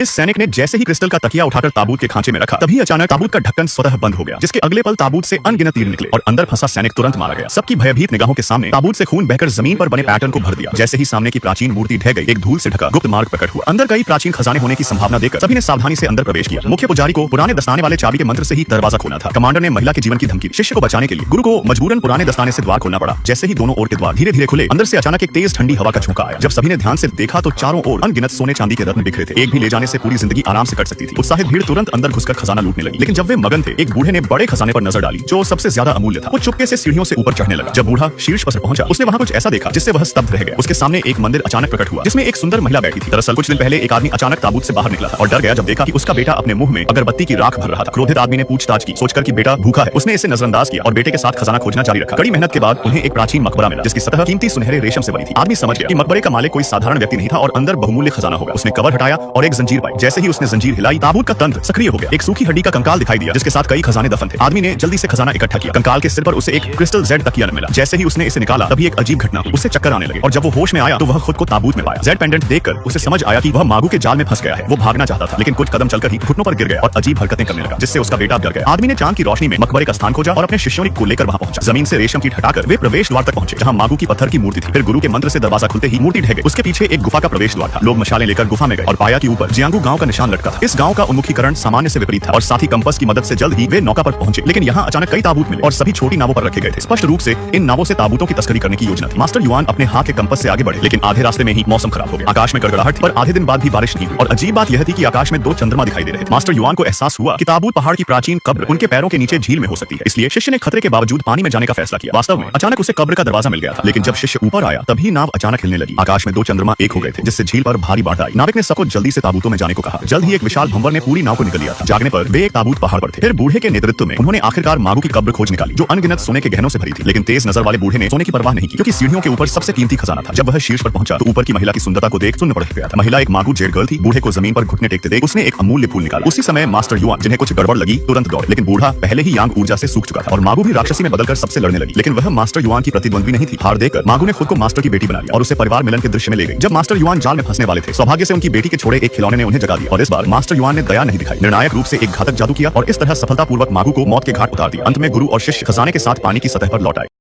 इस सैनिक ने जैसे ही क्रिस्टल का तकिया उठाकर ताबूत के खांचे में रखा, तभी अचानक ताबूत का ढक्कन स्वतः बंद हो गया, जिसके अगले पल ताबूत से अनगिनत तीर निकले और अंदर फंसा सैनिक तुरंत मारा गया। सबकी भयभीत निगाहों के सामने ताबूत से खून बहकर जमीन पर बने पैटर्न को भर दिया। जैसे ही सामने की प्राचीन मूर्ति ढह गई, एक धूल से ढका गुप्त मार्ग प्रकट हुआ। अंदर कई प्राचीन खजाने होने की संभावना देखकर सभी ने सावधानी से अंदर प्रवेश किया। मुख्य पुजारी को पुराने दस्ताने वाले चाबी के मंत्र से ही दरवाजा खोलना था। कमांडर ने महिला के जीवन की धमकी दी। शिष्य को बचाने के लिए गुरु को मजबूरन पुराने दस्ताने से द्वार खोलना पड़ा। जैसे ही दोनों ओर के द्वार धीरे धीरे खुले, अंदर से अचानक एक तेज ठंडी हवा का झोंका आया। जब सभी ने ध्यान से देखा तो चारों ओर अनगिनत सोने चांदी के रत्न बिखरे थे। एक भी ले जाने से पूरी जिंदगी आराम से कट सकती थी। उत्साहित भीड़ तुरंत अंदर घुसकर खजाना लूटने लगी। लेकिन जब वे मगन थे, एक बूढ़े ने बड़े खजाने पर नजर डाली जो सबसे ज्यादा अमूल्य था। वो चुपके से सीढ़ियों से ऊपर चढ़ने लगा। जब बूढ़ा शीर्ष पर पहुंचा, उसने वहां कुछ ऐसा देखा जिससे वह स्तब्ध रह गया। उसके सामने एक मंदिर अचानक प्रकट हुआ जिसमें एक सुंदर महिला बैठी थी। दरअसल कुछ दिन पहले एक आदमी अचानक ताबूत से बाहर निकला था और डर गया जब देखा कि उसका बेटा अपने मुंह में अगरबत्ती की राख भर रहा था। क्रोधित आदमी ने पूछताछ की, सोचकर कि बेटा भूखा है। उसने इसे नजरअंदाज किया और बेटे के साथ खजाना खोजना जारी रखा। कड़ी मेहनत के बाद उन्हें एक प्राचीन मकबरा मिला जिसकी सतह कीमती सुनहरे रेशम से बनी थी। आदमी समझ गया कि मकबरे का मालिक कोई साधारण व्यक्ति नहीं था और अंदर बहुमूल्य खजाना होगा। उसने कवर हटाया और एक जंजीर पाई। जैसे ही उसने जंजीर हिलाई, ताबूत का तंत्र सक्रिय हो गया। एक सूखी हड्डी का कंकाल दिखाई दिया जिसके साथ कई खजाने दफन थे। आदमी ने जल्दी से खजाना इकट्ठा किया। कंकाल के सिर पर उसे एक क्रिस्टल जेड तकिया मिला। जैसे ही उसने इसे निकाला, तभी एक अजीब घटना हुई। उसे चक्कर आने लगे और जब वो होश में आया तो वह खुद को ताबूत में पाया। जेड पेंडेंट देखकर उसे समझ आया कि वह मागू के जाल में फंस गया है। वो भागना चाहता था, लेकिन कुछ कदम चलकर ही घुटनों पर गिर गया और अजीब हरकतें करने लगा, जिससे उसका बेटा डर गया। आदमी ने चांद की रोशनी में मकबरे का स्थान खोजा और अपने शिष्यों को लेकर वहां पहुंचा। जमीन से रेशम कीट हटाकर वे प्रवेश द्वार तक पहुंचे, जहां मागू की पत्थर की मूर्ति थी। फिर गुरु के मंत्र से दरवाजा खुलते ही मूर्ति ढह गई। उसके पीछे एक गुफा का प्रवेश द्वार था। लोग मशालें लेकर गुफा में गए और पाया कि ऊपर जियांगू गांव का निशान लटका था। इस गांव का उन्मुखीकरण सामान्य से विपरीत था और साथ ही कंपास की मदद से जल्द ही वे नौका पर पहुंचे। लेकिन यहाँ अचानक कई ताबूत मिले और सभी छोटी नावों पर रखे गए थे। स्पष्ट रूप से इन नावों से ताबूतों की तस्करी करने की योजना थी। मास्टर युआन अपने हाथ के कंपास से आगे बढ़े, लेकिन आधे रास्ते में ही मौसम खराब हो गया। आकाश में गड़गड़ाहट, पर आधे दिन बाद भी बारिश नहीं हुई। और अजीब बात यह थी कि आकाश में दो चंद्रमा दिखाई दे रहे थे। मास्टर युआन को एहसास हुआ कि ताबूत पहाड़ की प्राचीन कब्र उनके पैरों के नीचे झील में हो सकती है। इसलिए शिष्य ने खतरे के बावजूद पानी में जाने का फैसला किया। वास्तव में अचानक उसे कब्र का दरवाजा मिल गया था। लेकिन जब शिष्य ऊपर आया, तभी नाव अचानक हिलने लगी। आकाश में दो चंद्रमा एक हो गए थे, जिससे झील पर भारी बाढ़ आई। नाविक ने सबको जल्दी से ताबूतों में जाने को कहा। जल्द ही एक विशाल भंवर ने पूरी नाव को निकल लिया था। जागने पर वे एक ताबूत पहाड़ पर थे। फिर बूढ़े के नेतृत्व में उन्होंने आखिरकार मागू की कब्र खोज निकाली, जो अनगिनत सोने के गहनों से भरी थी। लेकिन तेज नजर वाले बूढ़े ने सोने की परवाह नहीं की, क्योंकि सीढ़ियों के ऊपर सबसे कीमती खजाना था। जब वह शीर्ष पर पहुंचा तो ऊपर की महिला की सुंदरता को देख सुन्न पड़ गया था। महिला एक मागू जेड गर्ल थी। बूढ़े को जमीन पर घुटने टेकते देख उसने एक अमूल्य फूल निकाला। उसी समय मास्टर युआन, जिन्हें कुछ गड़बड़ लगी, तुरंत दौड़े। लेकिन बूढ़ा पहले ही यांग ऊर्जा से सूख चुका था और मागू भी राक्षसी में बदलकर सबसे लड़ने लगी। लेकिन वह मास्टर युआन की प्रतिद्वंद्वी नहीं थी। हार देकर मागू ने खुद को मास्टर की बेटी बना लिया और उसे परिवार मिलन के दृश्य में ले गई। जब मास्टर युआन जाल में फंसने वाले थे, सौभाग्य से उनकी बेटी के छोड़े एक खिलौने ने उन्हें जगा दिया। और इस बार मास्टर युआन ने दया नहीं दिखाई, निर्णायक रूप से एक घातक जादू किया और इस तरह सफलतापूर्वक मागू को मौत के घाट उतार दिया। अंत में गुरु और शिष्य खजाने के साथ पानी की सतह पर लौट आए।